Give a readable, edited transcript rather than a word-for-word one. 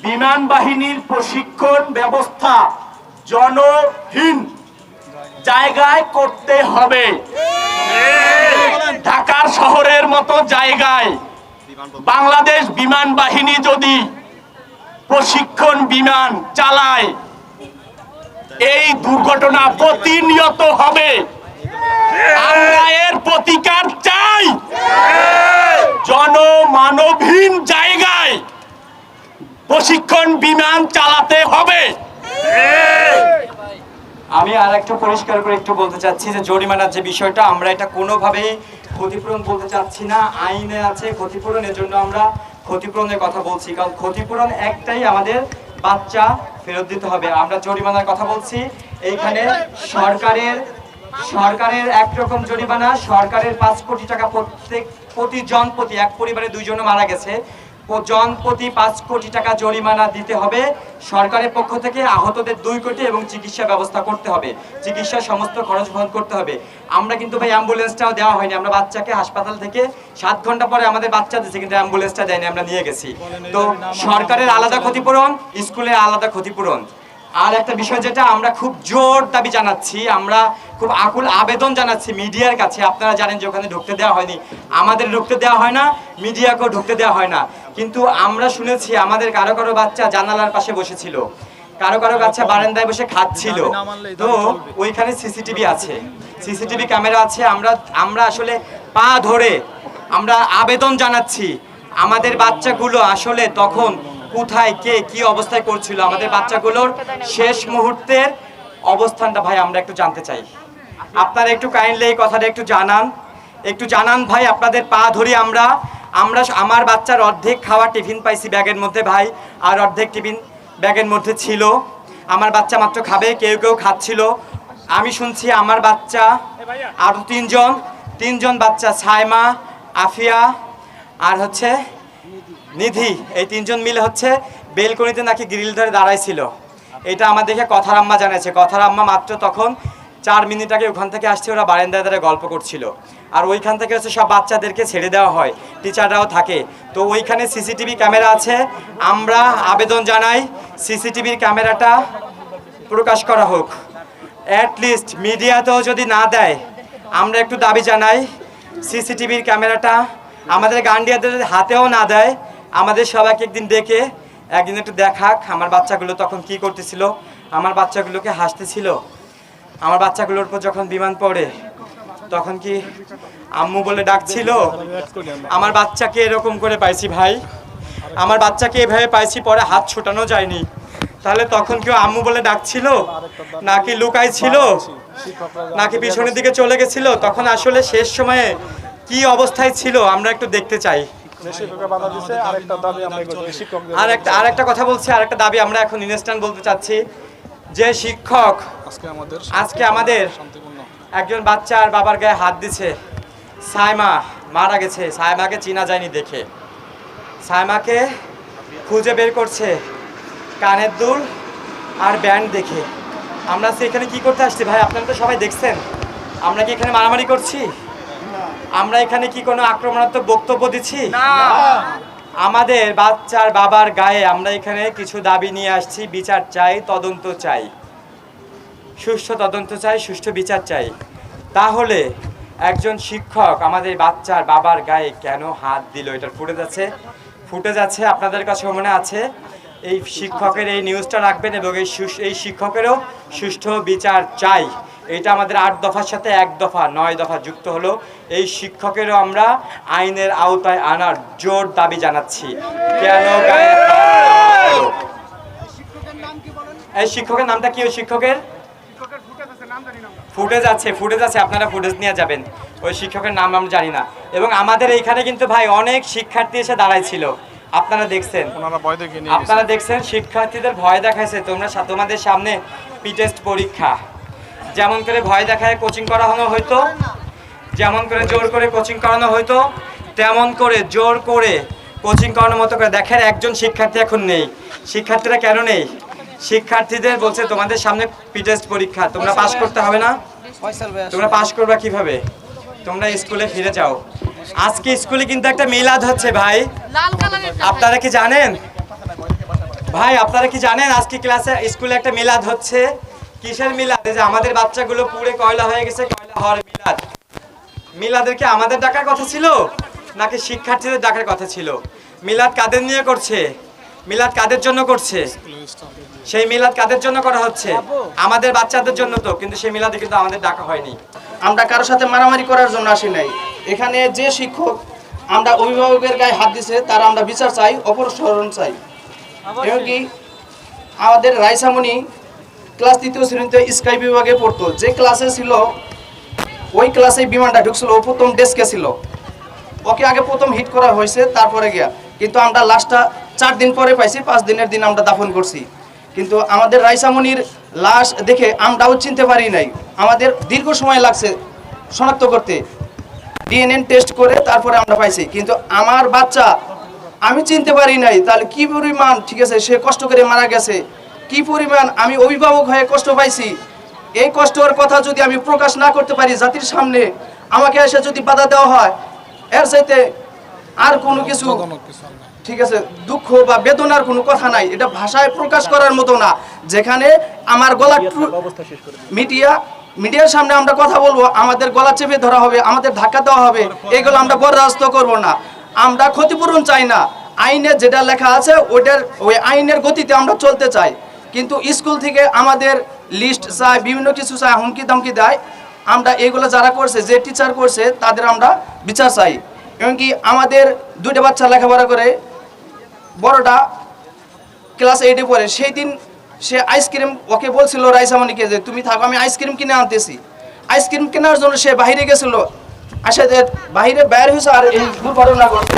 বিমান বাহিনীর প্রশিক্ষণ ব্যবস্থা জনহীন জায়গায় করতে হবে। ঢাকার শহরের মতো জায়গায় বাংলাদেশ বিমান বাহিনী যদি প্রশিক্ষণ বিমান চালায়, এই দুর্ঘটনা প্রতিনিয়ত হবে। আমরা এর প্রতিকার চাই। জনমানবহীন জায়গায় প্রশিক্ষণ বিমান চালাতে হবে। আমি আর একটু পরিষ্কার করে একটু বলতে চাচ্ছি যে জরিমানার যে বিষয়টা, আমরা এটা কোনোভাবেই ক্ষতিপূরণ বলতে চাচ্ছি না। আইনে আছে ক্ষতিপূরণ, এর জন্য আমরা ক্ষতিপূরণের কথা বলছি, কারণ ক্ষতিপূরণ একটাই, আমাদের বাচ্চা ফেরত দিতে হবে। আমরা জরিমানার কথা বলছি। এইখানে সরকারের একরকম জরিমানা, সরকারের 5 কোটি টাকা প্রতি জন প্রতি, এক পরিবারে 2 জন মারা গেছে, জন প্রতি 5 কোটি টাকা জরিমানা দিতে হবে সরকারের পক্ষ থেকে। আহতদের 2 কোটি এবং চিকিৎসা ব্যবস্থা করতে হবে, চিকিৎসার সমস্ত খরচ বহন করতে হবে। আমরা কিন্তু ভাই অ্যাম্বুলেন্সটাও দেওয়া হয়নি। আমরা বাচ্চাকে হাসপাতাল থেকে 7 ঘন্টা পরে আমাদের বাচ্চা দিচ্ছে, কিন্তু অ্যাম্বুলেন্সটা দেয়নি, আমরা নিয়ে গেছি। তো সরকারের আলাদা ক্ষতিপূরণ, স্কুলের আলাদা ক্ষতিপূরণ। আর একটা বিষয় যেটা আমরা খুব জোর দাবি জানাচ্ছি, আমরা খুব আকুল আবেদন জানাচ্ছি মিডিয়ার কাছে। আপনারা জানেন যে ওখানে ঢুকতে দেওয়া হয়নি, আমাদের ঢুকতে দেওয়া হয় না, মিডিয়াকেও ঢুকতে দেওয়া হয় না। কিন্তু আমরা শুনেছি আমাদের কারো কারো বাচ্চা জানালার পাশে বসেছিল, কারো কারো বাচ্চা বারান্দায় বসে খাচ্ছিল। তো ওইখানে সিসিটিভি আছে, সিসিটিভি ক্যামেরা আছে। আমরা আসলে পা ধরে আমরা আবেদন জানাচ্ছি, আমাদের বাচ্চাগুলো আসলে তখন কোথায়, কে কি অবস্থায় করছিল, আমাদের বাচ্চাগুলোর শেষ মুহূর্তের অবস্থানটা ভাই আমরা একটু জানতে চাই। আপনারা একটু কাইন্ডলি এই কথাটা একটু জানান ভাই, আপনাদের পা ধরি। আমরা আমার বাচ্চার অর্ধেক খাওয়া টিফিন পাইছি ব্যাগের মধ্যে ভাই, আর অর্ধেক টিফিন ব্যাগের মধ্যে ছিল। আমার বাচ্চা মাত্র খাবে, কেউ কেউ খাচ্ছিল। আমি শুনছি আমার বাচ্চা আরও তিনজন বাচ্চা, সাইমা, আফিয়া আর হচ্ছে নিধি, এই 3 জন মিলে হচ্ছে বেলকনিতে নাকি গ্রিল ধরে দাঁড়াইছিল। এটা আমার দেখে কথার আম্মা জানাচ্ছে। কথার আম্মা মাত্র তখন 4 মিনিট আগে ওখান থেকে আসছে, ওরা বারান্দায় দাঁড়িয়ে গল্প করছিল। আর ওইখান থেকে হচ্ছে সব বাচ্চাদেরকে ছেড়ে দেওয়া হয়, টিচাররাও থাকে। তো ওইখানে সিসিটিভি ক্যামেরা আছে। আমরা আবেদন জানাই সিসিটিভির ক্যামেরাটা প্রকাশ করা হোক। অ্যাটলিস্ট মিডিয়াতেও যদি না দেয়, আমরা একটু দাবি জানাই সিসিটিভির ক্যামেরাটা আমাদের গার্ডিয়ানদের হাতেও না দেয়, আমাদের সবাইকে একদিন ডেকে একদিন একটু দেখাক আমার বাচ্চাগুলো তখন কি করতেছিল, আমার বাচ্চাগুলোকে হাসতেছিল। আমার বাচ্চাগুলোর উপর যখন বিমান পড়ে তখন কি আম্মু বলে ডাকছিল? আমার বাচ্চাকে এরকম করে পাইছি ভাই, আমার বাচ্চাকে এভাবে পাইছি, পরে হাত ছোটানো যায়নি। তাহলে তখন কেউ আম্মু বলে ডাকছিল, নাকি লুকাই ছিল, নাকি পিছনের দিকে চলে গেছিল? তখন আসলে শেষ সময়ে কি অবস্থায় ছিল আমরা একটু দেখতে চাই। আর একটা কথা বলছি, আর একটা দাবি আমরা এখন ইনস্ট্যান্ট বলতে চাচ্ছি, যে শিক্ষক আজকে আমাদের একজন বাচ্চার বাবার গায়ে হাত দিছে, সাইমা মারা গেছে, সাইমাকে চেনা যায়নি দেখে, সাইমাকে খুঁজে বের করছে কানের দুল আর ব্যান্ড দেখে। আমরা এখানে কি করতে আসছি ভাই? আপনারা তো সবাই দেখছেন, আমরা কি এখানে মারামারি করছি? আমরা এখানে কি কোনো আক্রমণাত্মক বক্তব্য দিচ্ছি? আমাদের বাচ্চার বাবার গায়ে আমরা এখানে কিছু দাবি নিয়ে আসছি। বিচার চাই, তদন্ত চাই, সুষ্ঠু তদন্ত চাই, সুষ্ঠু বিচার চাই। তাহলে একজন শিক্ষক আমাদের বাচ্চার বাবার গায়ে কেন হাত দিল? এটার ফুটেজ আছে, আপনাদের কাছে মনে আছে। এই শিক্ষকের এই নিউজটা রাখবেন এবং এই শিক্ষকেরও সুষ্ঠু বিচার চাই। এটা আমাদের 8 দফার সাথে 1 দফা 9 দফা যুক্ত হলো। এই শিক্ষকেরও আমরা আইনের আওতায় আনার জোর দাবি জানাচ্ছি। কেন গায়ে এই শিক্ষকের নামটা কি? ওই শিক্ষকের ফুটেজ আছে, আপনারা ফুটেজ নিয়ে যাবেন। ওই শিক্ষকের নাম আমরা জানি না। এবং আমাদের এইখানে কিন্তু ভাই অনেক শিক্ষার্থী এসে দাঁড়াইছিল, আপনারা দেখছেন শিক্ষার্থীদের ভয় দেখাইছে। তোমাদের সামনে টেস্ট পরীক্ষা, যেমন করে ভয় দেখায় কোচিং করানো হইতো, যেমন করে জোর করে কোচিং করানো হইতো, তেমন করে জোর করে কোচিং করানোর মতো করে দেখেন একজন শিক্ষার্থী এখন নেই। শিক্ষার্থীরা কেন নেই? শিক্ষার্থীদের বলছে তোমাদের সামনে টেস্ট পরীক্ষা, তোমরা পাস করতে হবে না। তোমরা পাস করবা কিভাবে? তোমরা স্কুলে ফিরে যাও। আজকে স্কুলে কিন্তু একটা মিলাদ হচ্ছে ভাই, আপনারা কি জানেন ভাই আপনারা কি জানেন আজকে ক্লাসে স্কুলে একটা মিলাদ হচ্ছে? কিসের মিলাদ? এই যে আমাদের বাচ্চাগুলো পুড়ে কয়লা হয়ে গেছে, কয়লা হওয়ার মিলাদ। মিলাদের কি আমাদের ডাকার কথা ছিল নাকি শিক্ষার্থীদের ডাকার কথা ছিল? মিলাদ কাদের নিয়ে করছে? মিলাদ কাদের জন্য করছে? সেই মিলাদ কাদের জন্য করা হচ্ছে? আমাদের বাচ্চাদের জন্য তো, কিন্তু সেই মিলাদে কিন্তু আমাদের ডাকা হয়নি। আমরা কারোর সাথে মারামারি করার জন্য আসি নাই। এখানে যে শিক্ষক আমরা অভিভাবকের গায়ে হাত দিছে তারা আমরা বিচার চাই, অপসারণ চাই। এমনকি আমাদের রাইসামণি ক্লাস 3য় শ্রেণীতে স্কাই বিভাগে পড়তো, যে ক্লাসে ছিল ওই ক্লাসে বিমানটা ঢুকছিল, ও প্রথম ডেস্কে ছিল, ওকে আগে প্রথম হিট করা হয়েছে, তারপরে গিয়া কিন্তু আমরা লাশটা 4 দিন পরে পাইছি, 5 দিনের দিন আমরা দাফন করছি। কিন্তু আমাদের রাইসামণির লাশ দেখে আমরাও চিনতে পারি নাই, আমাদের দীর্ঘ সময় লাগছে শনাক্ত করতে, ডিএনএ টেস্ট করে তারপরে আমরা পাইছি। কিন্তু আমার বাচ্চা আমি চিনতে পারি নাই, তাহলে কি পরিমাণ, ঠিক আছে সে কষ্ট করে মারা গেছে, কি পরিমাণ আমি অভিভাবক হয়ে কষ্ট পাইছি। এই কষ্টের কথা যদি আমি প্রকাশ না করতে পারি জাতির সামনে, আমাকে এসে যদি বাধা দেওয়া হয়, এর চাইতে আর কোনো কিছু, ঠিক আছে, দুঃখ বা বেদনার কোনো কথা নাই। এটা ভাষায় প্রকাশ করার মতো না। যেখানে আমার গলা মিডিয়ার সামনে আমরা কথা বলবো, আমাদের গলা চেপে ধরা হবে, আমাদের ধাক্কা দেওয়া হবে, এগুলো আমরা বরদাস্ত করব না। আমরা ক্ষতিপূরণ চাই না, আইনে যেটা লেখা আছে ওই আইনের গতিতে আমরা চলতে চাই। কিন্তু স্কুল থেকে আমাদের লিস্ট চাই, বিভিন্ন কিছু চাই, হুমকি ধমকি দেয়। আমরা এগুলো যারা করছে, যে টিচার করছে, তাদের আমরা বিচার চাই। এমনকি আমাদের 2টা বাচ্চা লেখাপড়া করে, বড়টা ক্লাস 8-এ পড়ে, সেই দিন সে আইসক্রিম, ওকে বলছিল রাইসামণিকে যে তুমি থাকো, আমি আইসক্রিম কিনে আনতেছি। আইসক্রিম কেনার জন্য সে বাইরে গেছিল, আসে বাইরে বের হয়েছে আর এই দুর্ঘটনা ঘটছে।